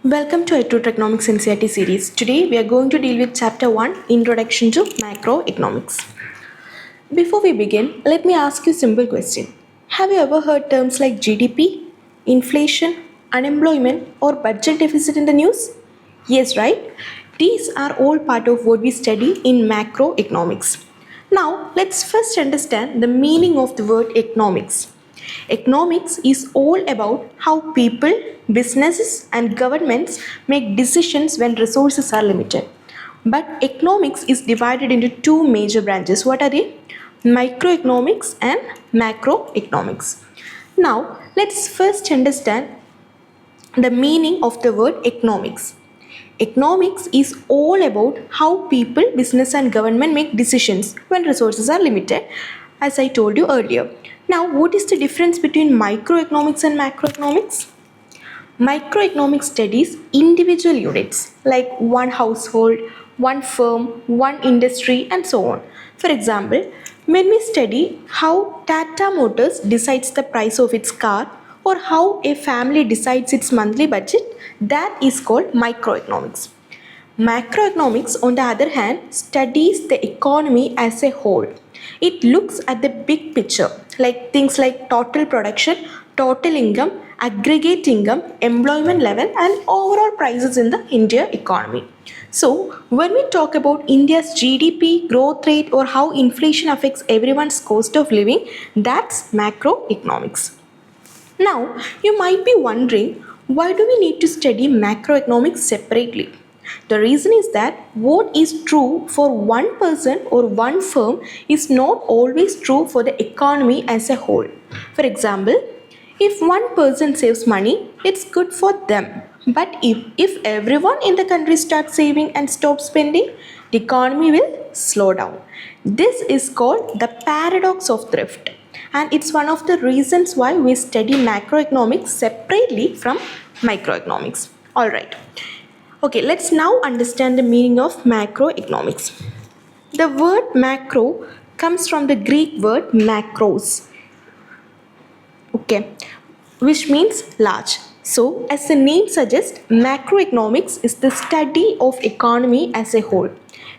Welcome to i-TUTOR Economics NCERT series. Today we are going to deal with Chapter 1, Introduction to Macroeconomics. Before we begin, let me ask you a simple question. Have you ever heard terms like GDP, inflation, unemployment or budget deficit in the news? Yes, right? These are all part of what we study in macroeconomics. Now, let's first understand the meaning of the word economics. Economics is all about how people, businesses, and governments make decisions when resources are limited. But economics is divided into two major branches. What are they? Microeconomics and macroeconomics. Now, let's first understand the meaning of the word economics. Economics is all about how people, business, and government make decisions when resources are limited, as I told you earlier. Now, what is the difference between microeconomics and macroeconomics? Microeconomics studies individual units like one household, one firm, one industry, and so on. For example, when we study how Tata Motors decides the price of its car or how a family decides its monthly budget, that is called microeconomics. Macroeconomics, on the other hand, studies the economy as a whole. It looks at the big picture, like things like total production, total income, aggregate income, employment level, and overall prices in the India economy. So, when we talk about India's GDP growth rate or how inflation affects everyone's cost of living, that's macroeconomics. Now, you might be wondering, why do we need to study macroeconomics separately? The reason is that what is true for one person or one firm is not always true for the economy as a whole. For example, if one person saves money, it's good for them. But if everyone in the country starts saving and stops spending, the economy will slow down. This is called the paradox of thrift. And it's one of the reasons why we study macroeconomics separately from microeconomics. Alright. Okay, let's now understand the meaning of macroeconomics. The word macro comes from the Greek word macros, okay, which means large. So, as the name suggests, macroeconomics is the study of economy as a whole.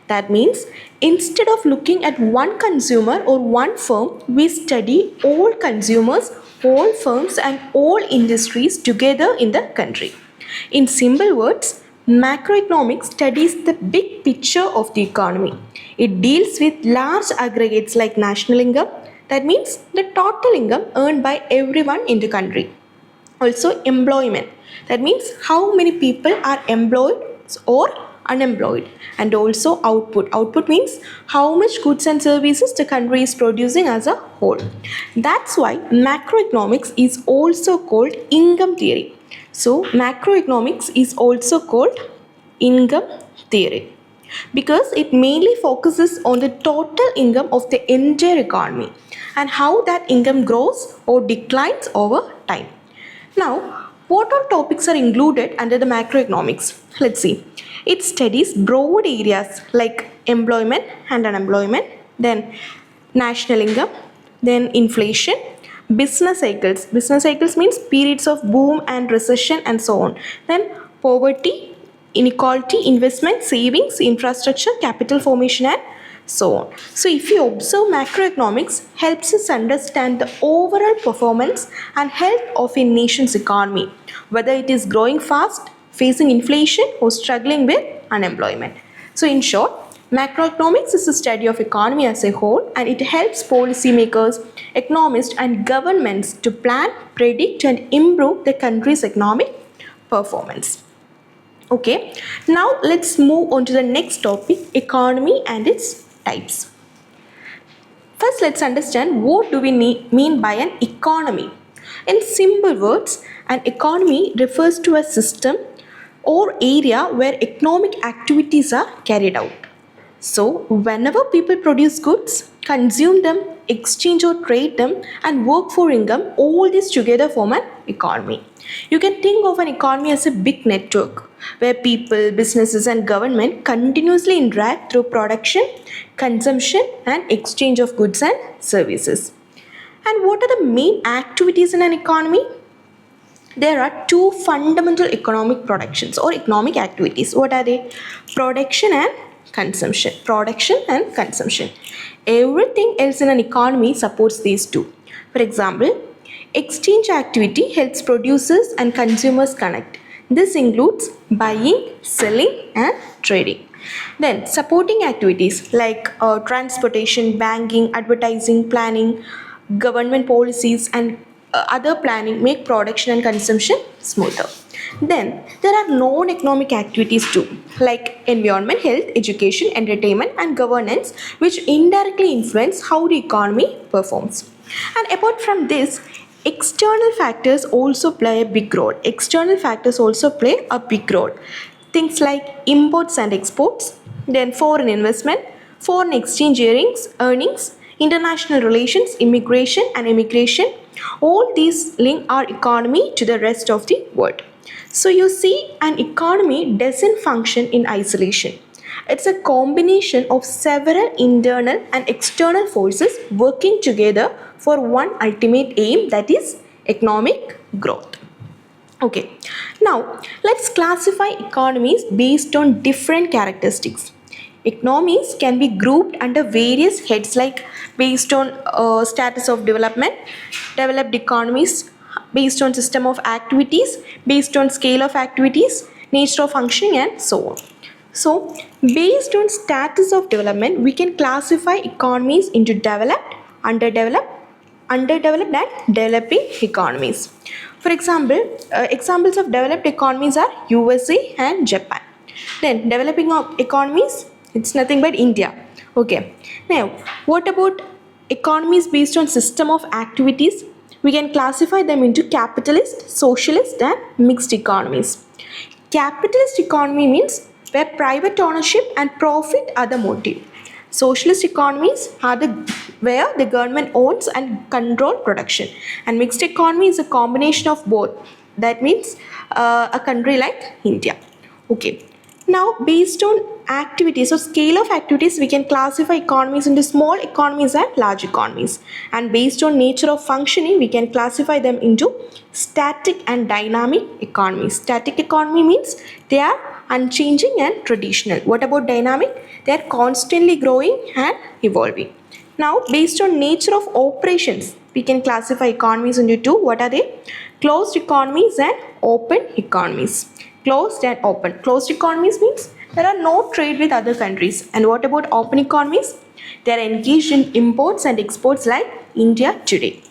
That means instead of looking at one consumer or one firm, we study all consumers, all firms, and all industries together in the country. In simple words, macroeconomics studies the big picture of the economy. It deals with large aggregates like national income, that means the total income earned by everyone in the country. Also, employment, that means how many people are employed or unemployed. And also output. Output means how much goods and services the country is producing as a whole. That's why macroeconomics is also called income theory. So, macroeconomics is also called income theory because it mainly focuses on the total income of the entire economy and how that income grows or declines over time. Now, what all topics are included under the macroeconomics? Let's see. It studies broad areas like employment and unemployment, then national income, then inflation, business cycles. Business cycles means periods of boom and recession and so on. Then poverty, inequality, investment, savings, infrastructure, capital formation and so on. So if you observe, macroeconomics helps us understand the overall performance and health of a nation's economy, whether it is growing fast, facing inflation or struggling with unemployment. So in short, macroeconomics is a study of economy as a whole and it helps policymakers, economists and governments to plan, predict and improve the country's economic performance. Okay, now let's move on to the next topic, economy and its types. First, let's understand what do we mean by an economy. In simple words, an economy refers to a system or area where economic activities are carried out. So, whenever people produce goods, consume them, exchange or trade them, and work for income, all this together form an economy. You can think of an economy as a big network where people, businesses, and government continuously interact through production, consumption, and exchange of goods and services. And what are the main activities in an economy? There are two fundamental economic productions or economic activities. What are they? Production and consumption. Production and consumption. Everything else in an economy supports these two. For example, exchange activity helps producers and consumers connect. This includes buying, selling, and trading. Then supporting activities like transportation, banking, advertising, planning, government policies, and other planning make production and consumption smoother. Then there are non-economic activities too, like environment, health, education, entertainment, and governance, which indirectly influence how the economy performs. And apart from this, external factors also play a big role. External factors also play a big role. Things like imports and exports, then foreign investment, foreign exchange earnings, international relations, immigration and emigration, all these link our economy to the rest of the world. So you see, an economy doesn't function in isolation. It's a combination of several internal and external forces working together for one ultimate aim, that is economic growth. Okay, now let's classify economies based on different characteristics. Economies can be grouped under various heads like based on status of development, developed economies, based on system of activities, based on scale of activities, nature of functioning, and so on. So, based on status of development, we can classify economies into developed, underdeveloped, and developing economies. For example, examples of developed economies are USA and Japan. Then developing economies, it's nothing but India. Okay. Now, what about economies based on system of activities? We can classify them into capitalist, socialist, and mixed economies. Capitalist economy means where private ownership and profit are the motive. Socialist economies are where the government owns and control production. And mixed economy is a combination of both. That means a country like India. Okay. Now, based on activities or scale of activities, we can classify economies into small economies and large economies. And based on nature of functioning, we can classify them into static and dynamic economies. Static economy means they are unchanging and traditional. What about dynamic? They are constantly growing and evolving. Now, based on nature of operations, we can classify economies into two. What are they? Closed economies and open economies. Closed and open. Closed economies means there are no trade with other countries. And what about open economies? They are engaged in imports and exports like India today.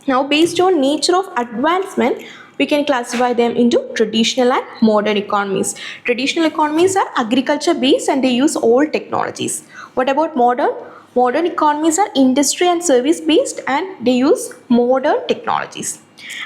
Now, based on nature of advancement, we can classify them into traditional and modern economies. Traditional economies are agriculture based and they use old technologies. What about modern? Modern economies are industry and service based and they use modern technologies.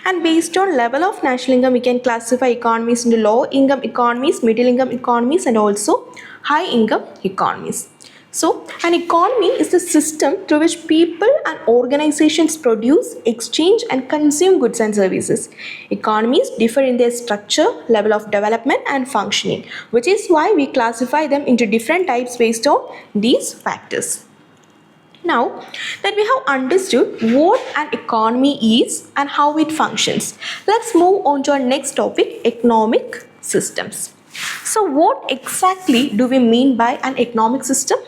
And based on level of national income, we can classify economies into low income economies, middle income economies, and also high income economies. So, an economy is the system through which people and organizations produce, exchange, and consume goods and services. Economies differ in their structure, level of development, and functioning, which is why we classify them into different types based on these factors. Now that we have understood what an economy is and how it functions, let's move on to our next topic, economic systems. So what exactly do we mean by an economic system?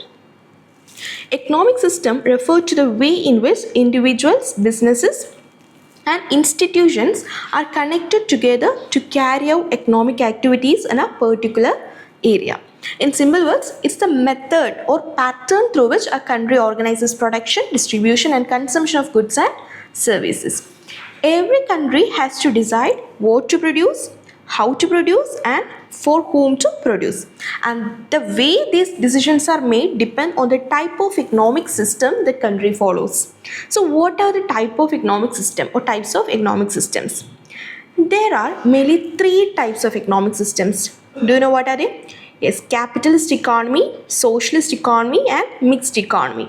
Economic system refers to the way in which individuals, businesses, and institutions are connected together to carry out economic activities in a particular area. In simple words, it's the method or pattern through which a country organizes production, distribution, and consumption of goods and services. Every country has to decide what to produce, how to produce, and for whom to produce. And the way these decisions are made depend on the type of economic system the country follows. So what are the type of economic system or types of economic systems? There are mainly three types of economic systems. Do you know what are they? Yes, capitalist economy, socialist economy, and mixed economy.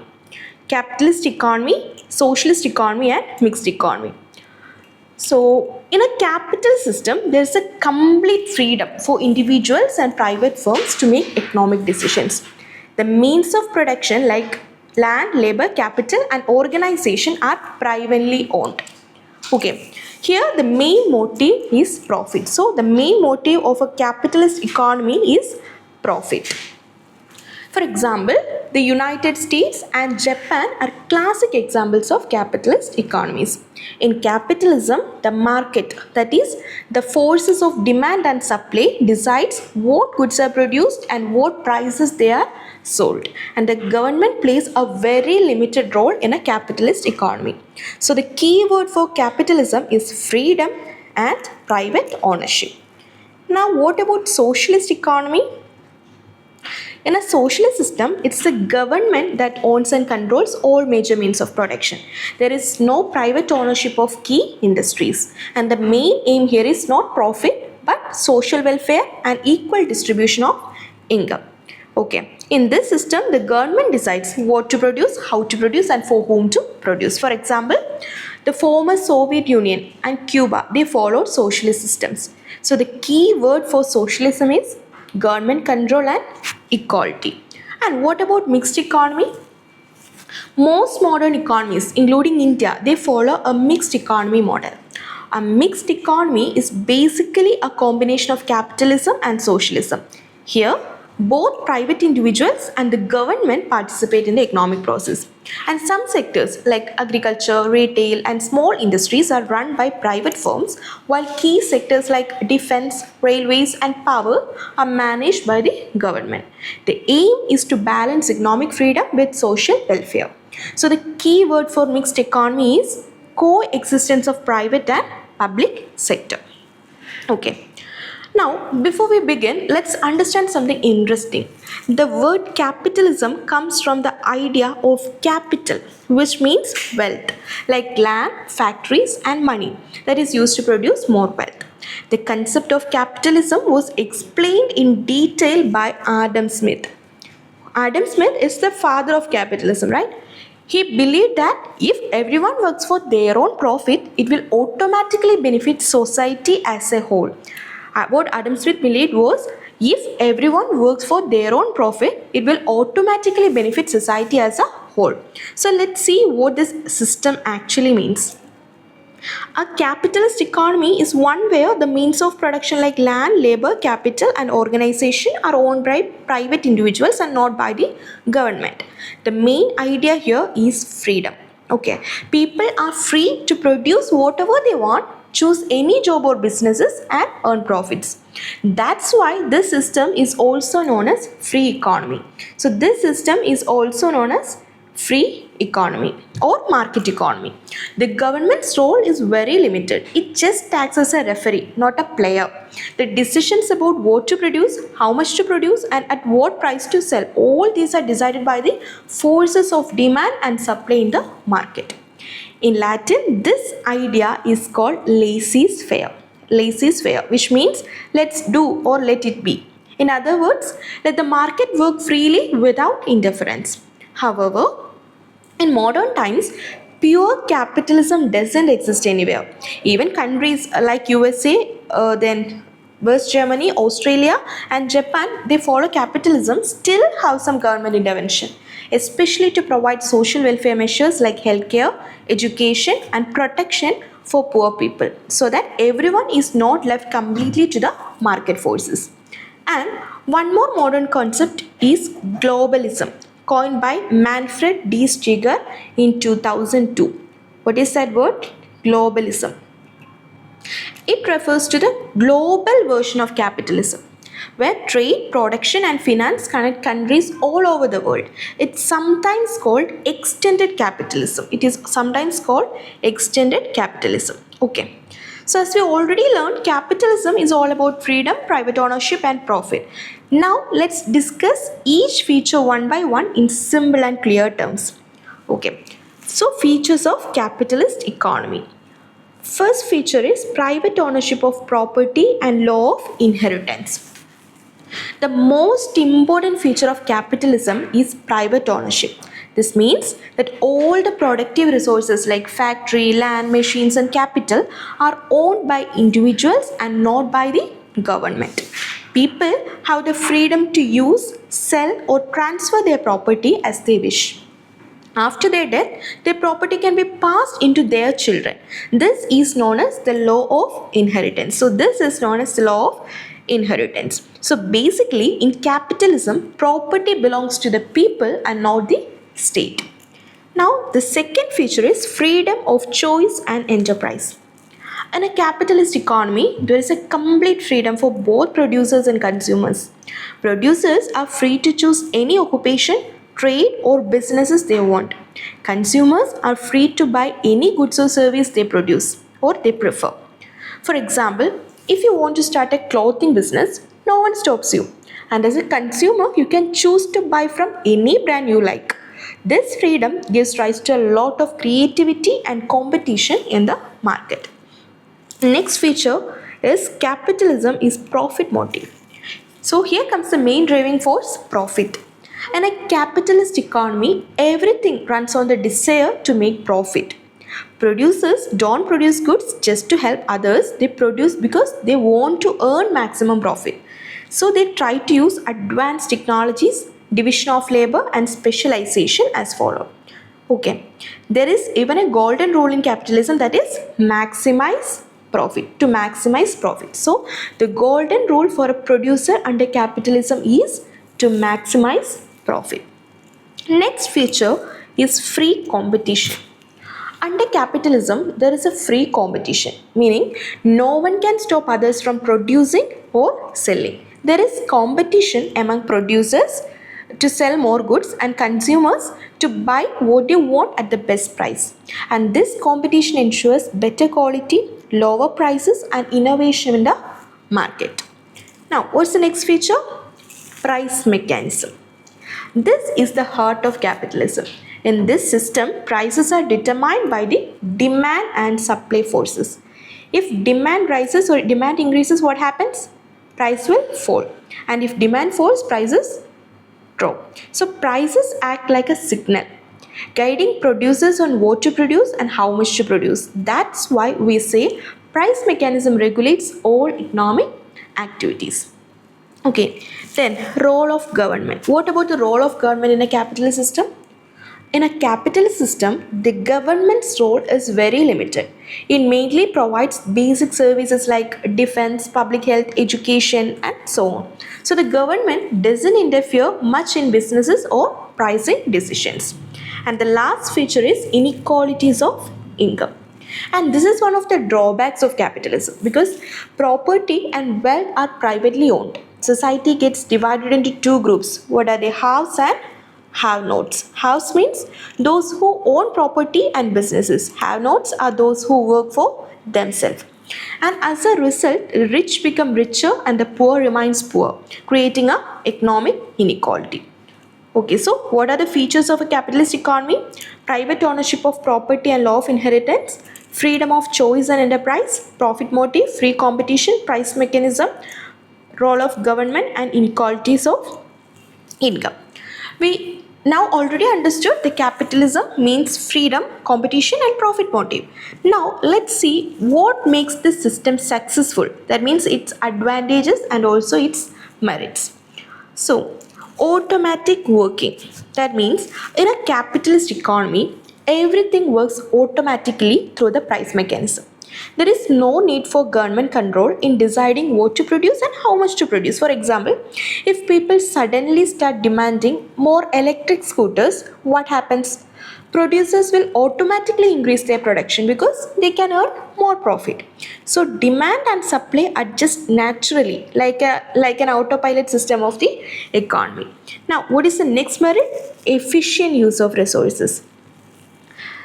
Capitalist economy, socialist economy, and mixed economy. So, in a capital system, there is a complete freedom for individuals and private firms to make economic decisions. The means of production like land, labor, capital, and organization are privately owned. Okay, here the main motive is profit. So the main motive of a capitalist economy is profit. For example, the United States and Japan are classic examples of capitalist economies. In capitalism, the market, that is, the forces of demand and supply, decides what goods are produced and what prices they are sold. And the government plays a very limited role in a capitalist economy. So the key word for capitalism is freedom and private ownership. Now, what about socialist economy? In a socialist system, it's the government that owns and controls all major means of production. There is no private ownership of key industries. And the main aim here is not profit, but social welfare and equal distribution of income. Okay. In this system, the government decides what to produce, how to produce, and for whom to produce. For example, the former Soviet Union and Cuba, they followed socialist systems. So the key word for socialism is government control and equality. And what about mixed economy? Most modern economies, including India, they follow a mixed economy model. A mixed economy is basically a combination of capitalism and socialism. Here, both private individuals and the government participate in the economic process. And some sectors like agriculture, retail, and small industries are run by private firms, while key sectors like defense, railways, and power are managed by the government. The aim is to balance economic freedom with social welfare. So the key word for mixed economy is coexistence of private and public sector. Okay. Now, before we begin, let's understand something interesting. The word capitalism comes from the idea of capital, which means wealth, like land, factories, and money that is used to produce more wealth. The concept of capitalism was explained in detail by Adam Smith. Adam Smith is the father of capitalism, right? He believed that if everyone works for their own profit, it will automatically benefit society as a whole. What Adam Smith believed was, if everyone works for their own profit, it will automatically benefit society as a whole. So let's see what this system actually means. A capitalist economy is one where the means of production like land, labor, capital, and organization are owned by private individuals and not by the government. The main idea here is freedom. Okay, people are free to produce whatever they want, choose any job or businesses, and earn profits. That's why this system is also known as free economy. So this system is also known as free economy or market economy. The government's role is very limited. It just acts as a referee, not a player. The decisions about what to produce, how much to produce, and at what price to sell, all these are decided by the forces of demand and supply in the market. In Latin, this idea is called laissez-faire. Laissez-faire, which means let's do or let it be. In other words, let the market work freely without interference. However, in modern times, pure capitalism doesn't exist anywhere. Even countries like USA, then West Germany, Australia, and Japan, they follow capitalism, still have some government intervention, especially to provide social welfare measures like healthcare, education, and protection for poor people, so that everyone is not left completely to the market forces. And one more modern concept is globalism, coined by Manfred D. Stiger in 2002. What is that word? Globalism. It refers to the global version of capitalism, where trade, production, and finance connect countries all over the world. It's sometimes called extended capitalism. It is sometimes called extended capitalism. Okay. So as we already learned, capitalism is all about freedom, private ownership, and profit. Now let's discuss each feature one by one in simple and clear terms. Okay. So features of capitalist economy. First feature is private ownership of property and law of inheritance. The most important feature of capitalism is private ownership. This means that all the productive resources like factory, land, machines, and capital are owned by individuals and not by the government. People have the freedom to use, sell, or transfer their property as they wish. After their death, their property can be passed into their children. This is known as the law of inheritance. So this is known as the law of inheritance. So basically, in capitalism, property belongs to the people and not the state. Now, the second feature is freedom of choice and enterprise. In a capitalist economy, there is a complete freedom for both producers and consumers. Producers are free to choose any occupation, trade or businesses they want. Consumers are free to buy any goods or service they produce or they prefer. For example, if you want to start a clothing business, no one stops you. And as a consumer, you can choose to buy from any brand you like. This freedom gives rise to a lot of creativity and competition in the market. Next feature is capitalism is profit motive. So here comes the main driving force, profit. In a capitalist economy, everything runs on the desire to make profit. Producers don't produce goods just to help others, they produce because they want to earn maximum profit. So they try to use advanced technologies, division of labor and specialization as follows. Okay, there is even a golden rule in capitalism, that is maximize profit, to maximize profit. So the golden rule for a producer under capitalism is to maximize profit. Next feature is free competition. Under capitalism, there is a free competition, meaning no one can stop others from producing or selling. There is competition among producers to sell more goods and consumers to buy what they want at the best price. And this competition ensures better quality, lower prices and innovation in the market. Now, what's the next feature? Price mechanism. This is the heart of capitalism. In this system, prices are determined by the demand and supply forces. If demand rises or demand increases, what happens? Price will fall. And if demand falls, prices drop. So prices act like a signal, guiding producers on what to produce and how much to produce. That's why we say price mechanism regulates all economic activities. Okay, then role of government. What about the role of government in a capitalist system? In a capitalist system, the government's role is very limited. It mainly provides basic services like defense, public health, education, and so on. So the government doesn't interfere much in businesses or pricing decisions. And the last feature is inequalities of income. And this is one of the drawbacks of capitalism because property and wealth are privately owned. Society gets divided into two groups. What are they? Haves and have-nots. Haves means those who own property and businesses. Have-nots are those who work for themselves. And as a result, rich become richer and the poor remains poor, creating an economic inequality. Okay, so what are the features of a capitalist economy? Private ownership of property and law of inheritance, freedom of choice and enterprise, profit motive, free competition, price mechanism, role of government and inequalities of income. We now already understood the capitalism means freedom, competition and profit motive. Now let's see what makes this system successful. That means its advantages and also its merits. So automatic working. That means in a capitalist economy, everything works automatically through the price mechanism. There is no need for government control in deciding what to produce and how much to produce. For example, if people suddenly start demanding more electric scooters, what happens? Producers will automatically increase their production because they can earn more profit. So demand and supply adjust naturally like an autopilot system of the economy. Now, what is the next merit? Efficient use of resources.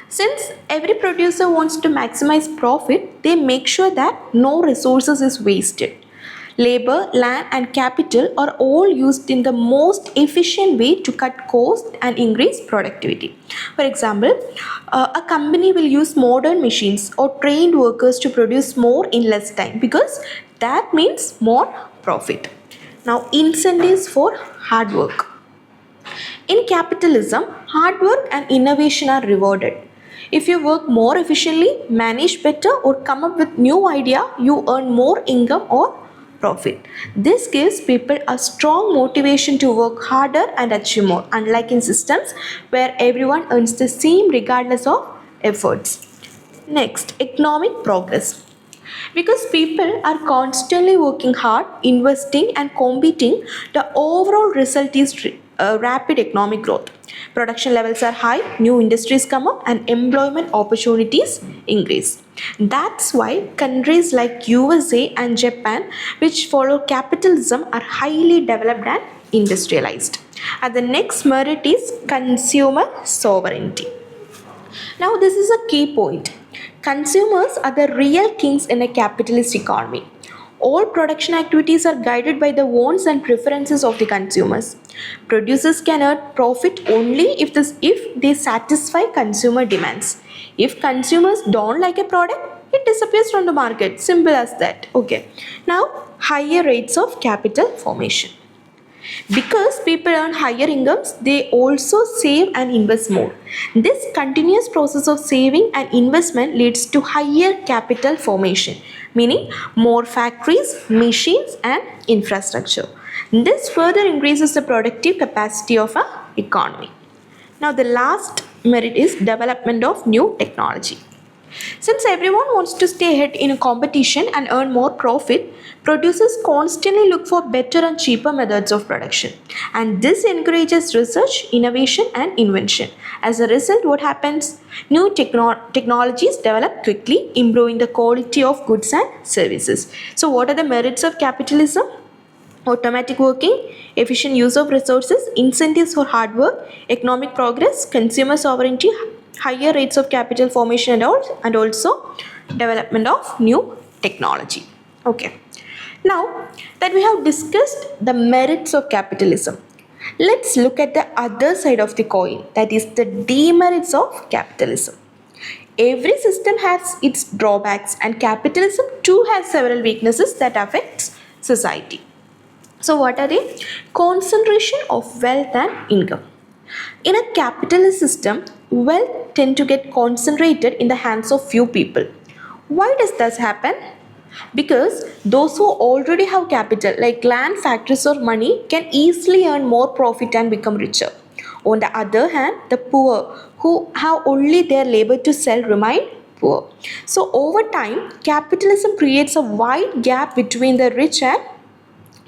Since every producer wants to maximize profit, they make sure that no resources is wasted. Labor, land and capital are all used in the most efficient way to cut costs and increase productivity. For example, a company will use modern machines or trained workers to produce more in less time because that means more profit. Now, incentives for hard work. In capitalism, hard work and innovation are rewarded. If you work more efficiently, manage better or come up with new idea, you earn more income or profit. This gives people a strong motivation to work harder and achieve more, unlike in systems where everyone earns the same regardless of efforts. Next, economic progress. Because people are constantly working hard, investing and competing, the overall result is rapid economic growth. Production levels are high, new industries come up and employment opportunities increase. That's why countries like USA and Japan, which follow capitalism, are highly developed and industrialized. And the next merit is consumer sovereignty. Now, this is a key point. Consumers are the real kings in a capitalist economy. All production activities are guided by the wants and preferences of the consumers. Producers can earn profit only if they satisfy consumer demands. If consumers don't like a product, it disappears from the market. Simple as that. Okay. Now, higher rates of capital formation. Because people earn higher incomes, they also save and invest more. This continuous process of saving and investment leads to higher capital formation, meaning more factories, machines and infrastructure. This further increases the productive capacity of an economy. Now the last merit is development of new technology. Since everyone wants to stay ahead in a competition and earn more profit, producers constantly look for better and cheaper methods of production. And this encourages research, innovation and invention. As a result, what happens? New technologies develop quickly, improving the quality of goods and services. So what are the merits of capitalism? Automatic working, efficient use of resources, incentives for hard work, economic progress, consumer sovereignty, higher rates of capital formation and also development of new technology. Okay. Now that we have discussed the merits of capitalism, let's look at the other side of the coin, that is the demerits of capitalism. Every system has its drawbacks and capitalism too has several weaknesses that affects society. So what are they? Concentration of wealth and income. In a capitalist system, wealth tend to get concentrated in the hands of few people. Why does this happen? Because those who already have capital like land, factories or money can easily earn more profit and become richer. On the other hand, the poor who have only their labor to sell remain poor. So over time, capitalism creates a wide gap between the rich and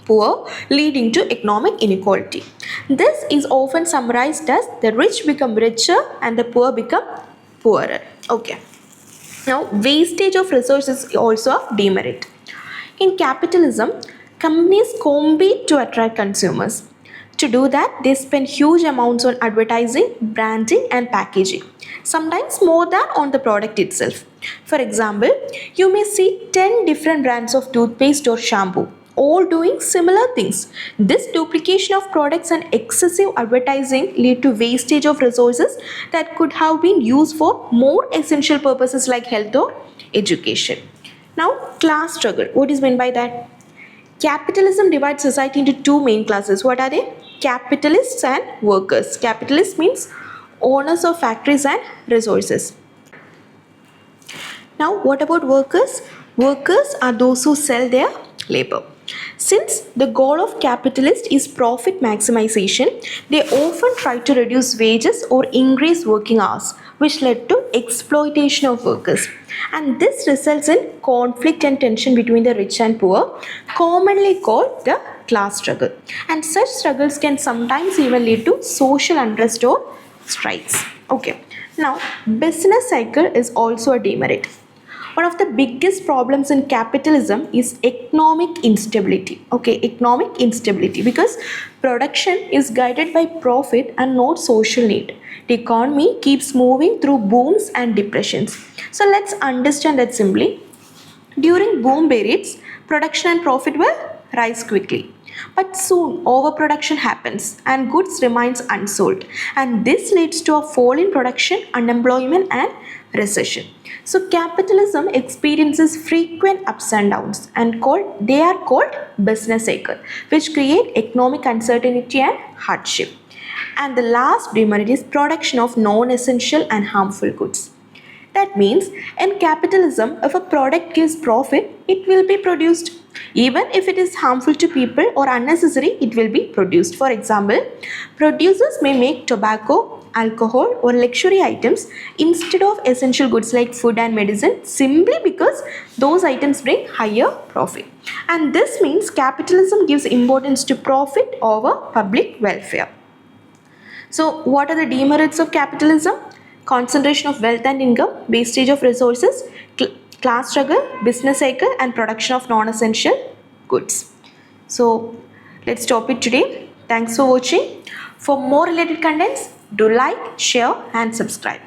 poor, leading to economic inequality. This is often summarized as the rich become richer and the poor become poorer. Okay. Now, wastage of resources is also a demerit. In capitalism, companies compete to attract consumers. To do that, they spend huge amounts on advertising, branding and packaging, sometimes more than on the product itself. For example, you may see 10 different brands of toothpaste or shampoo, all doing similar things. This duplication of products and excessive advertising lead to wastage of resources that could have been used for more essential purposes like health or education. Now, class struggle. What is meant by that? Capitalism divides society into two main classes. What are they? Capitalists and workers. Capitalists means owners of factories and resources. Now, what about workers? Workers are those who sell their labor. Since the goal of capitalists is profit maximization, they often try to reduce wages or increase working hours, which led to exploitation of workers. And this results in conflict and tension between the rich and poor, commonly called the class struggle. And such struggles can sometimes even lead to social unrest or strikes. Okay. Now, business cycle is also a demerit. One of the biggest problems in capitalism is economic instability. Okay, economic instability, because production is guided by profit and not social need. The economy keeps moving through booms and depressions. So let's understand that simply. During boom periods, production and profit will rise quickly. But soon overproduction happens and goods remains unsold, and this leads to a fall in production, unemployment and recession. So capitalism experiences frequent ups and downs and they are called business cycle, which create economic uncertainty and hardship. And the last demerit is production of non-essential and harmful goods. That means in capitalism, if a product gives profit, it will be produced. Even if it is harmful to people or unnecessary, it will be produced. For example, producers may make tobacco, alcohol or luxury items instead of essential goods like food and medicine simply because those items bring higher profit. And this means capitalism gives importance to profit over public welfare. So what are the demerits of capitalism? Concentration of wealth and income, wastage of resources, class struggle, business cycle and production of non-essential goods. So let's stop it today. Thanks for watching. For more related contents, do like, share and subscribe.